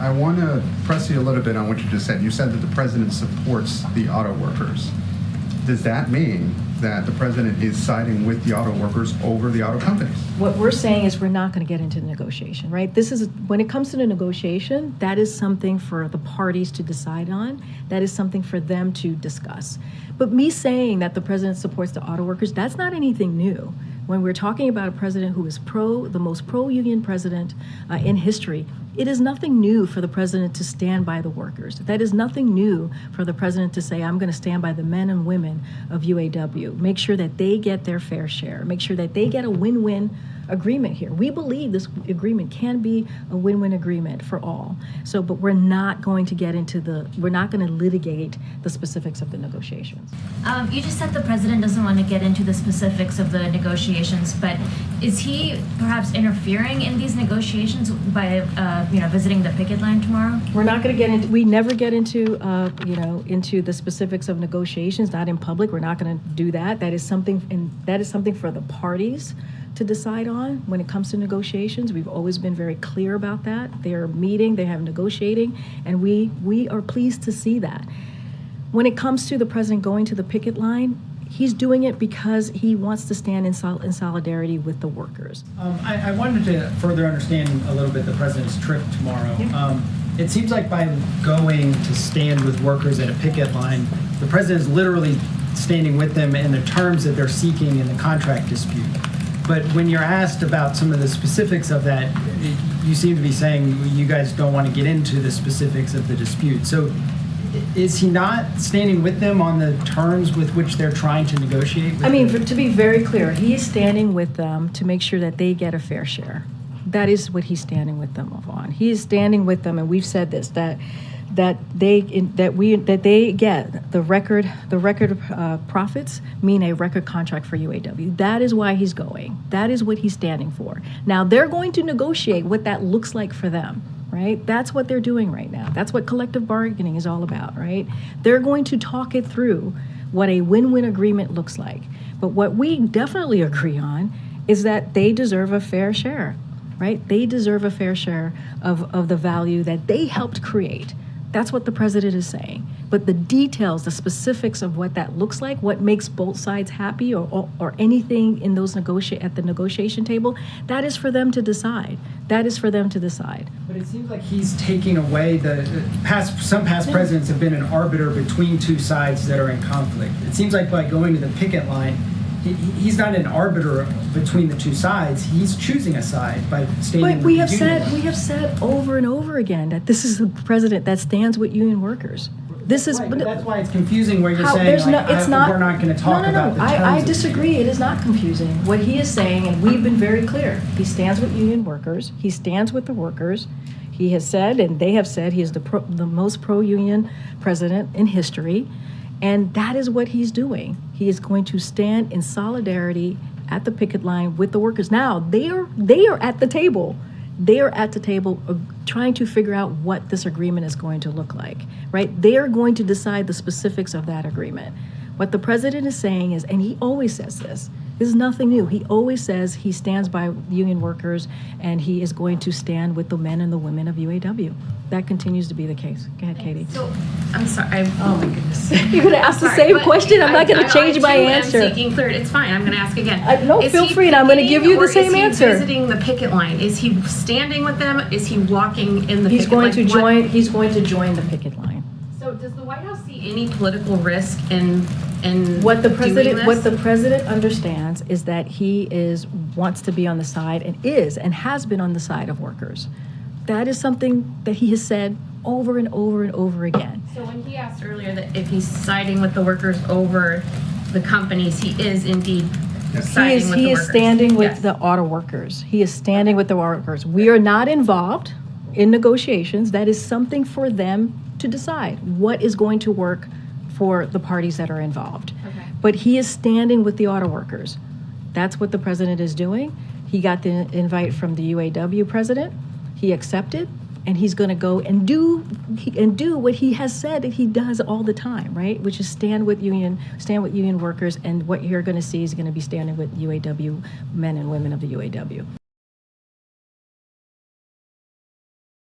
I want to press you a little bit on what you just said. You said that the president supports the auto workers. Does that mean that the president is siding with the auto workers over the auto companies? What we're saying is we're not going to get into the negotiation, right? This is, when it comes to the negotiation, that is something for the parties to decide on. That is something for them to discuss. But me saying that the president supports the auto workers, that's not anything new. When we're talking about a president who is the most pro-union president in history, it is nothing new for the president to stand by the workers. That is nothing new for the president to say, I'm going to stand by the men and women of UAW, make sure that they get their fair share, make sure that they get a win-win agreement here. We believe this agreement can be a win-win agreement for all. So, but we're not going to get into we're not going to litigate the specifics of the negotiations. You just said the president doesn't want to get into the specifics of the negotiations, but is he perhaps interfering in these negotiations by, visiting the picket line tomorrow? We're not going to get into. We never get into, into the specifics of negotiations. Not in public. We're not going to do that. That is something, for the parties to decide on when it comes to negotiations. We've always been very clear about that. They're meeting, they have negotiating, and we are pleased to see that. When it comes to the president going to the picket line, he's doing it because he wants to stand in solidarity with the workers. I wanted to further understand a little bit the president's trip tomorrow. Yeah. It seems like by going to stand with workers at a picket line, the president is literally standing with them in the terms that they're seeking in the contract dispute. But when you're asked about some of the specifics of that, you seem to be saying you guys don't want to get into the specifics of the dispute. So is he not standing with them on the terms with which they're trying to negotiate? To be very clear, he is standing with them to make sure that they get a fair share. That is what he's standing with them on. He is standing with them, and we've said this, that they get the record profits mean a record contract for UAW. That is why he's going. That is what he's standing for. Now they're going to negotiate what that looks like for them, right? That's what they're doing right now. That's what collective bargaining is all about, right? They're going to talk it through what a win-win agreement looks like. But what we definitely agree on is that they deserve a fair share, right? They deserve a fair share of the value that they helped create. That's what the president is saying. But the details, the specifics of what that looks like, what makes both sides happy or anything in those at the negotiation table, that is for them to decide. That is for them to decide. But it seems like he's taking away some past presidents have been an arbiter between two sides that are in conflict. It seems like by going to the picket line, he's not an arbiter between the two sides. He's choosing a side by stating. But we have said over and over again that this is the president that stands with union workers. This is. Right, but that's why it's confusing. Where you're saying we're not going to talk about the terms. I disagree. It is not confusing. What he is saying, and we've been very clear. He stands with union workers. He stands with the workers. He has said, and they have said, he is the most pro-union president in history. And that is what he's doing. He is going to stand in solidarity at the picket line with the workers. Now, they are at the table. They are at the table trying to figure out what this agreement is going to look like, right? They are going to decide the specifics of that agreement. What the president is saying is, and he always says this is nothing new. He always says he stands by union workers and he is going to stand with the men and the women of UAW. That continues to be the case. Go ahead, Katie. So, I'm sorry. Oh my goodness. You're going to ask the same question? I'm not going to change my answer. I'm seeking clarity. It's fine. I'm going to ask again. No, feel free, and I'm going to give you the same answer. Is he visiting the picket line? Is he standing with them? Is he walking in the picket line? He's going to join the picket line. So does the White House see any political risk in what the president doing this? What the president understands is that he wants to be on the side and has been on the side of workers. That is something that he has said over and over and over again. So when he asked earlier that if he's siding with the workers over the companies, he is indeed siding with the workers. He is standing with the auto workers. He is standing with the auto workers. We are not involved in negotiations. That is something for them to decide what is going to work for the parties that are involved. Okay. But he is standing with the auto workers. That's what the president is doing. He got the invite from the UAW president. He accepted, and he's going to go and do what he has said that he does all the time, right? Which is stand with union workers, and what you're going to see is going to be standing with UAW men and women of the UAW.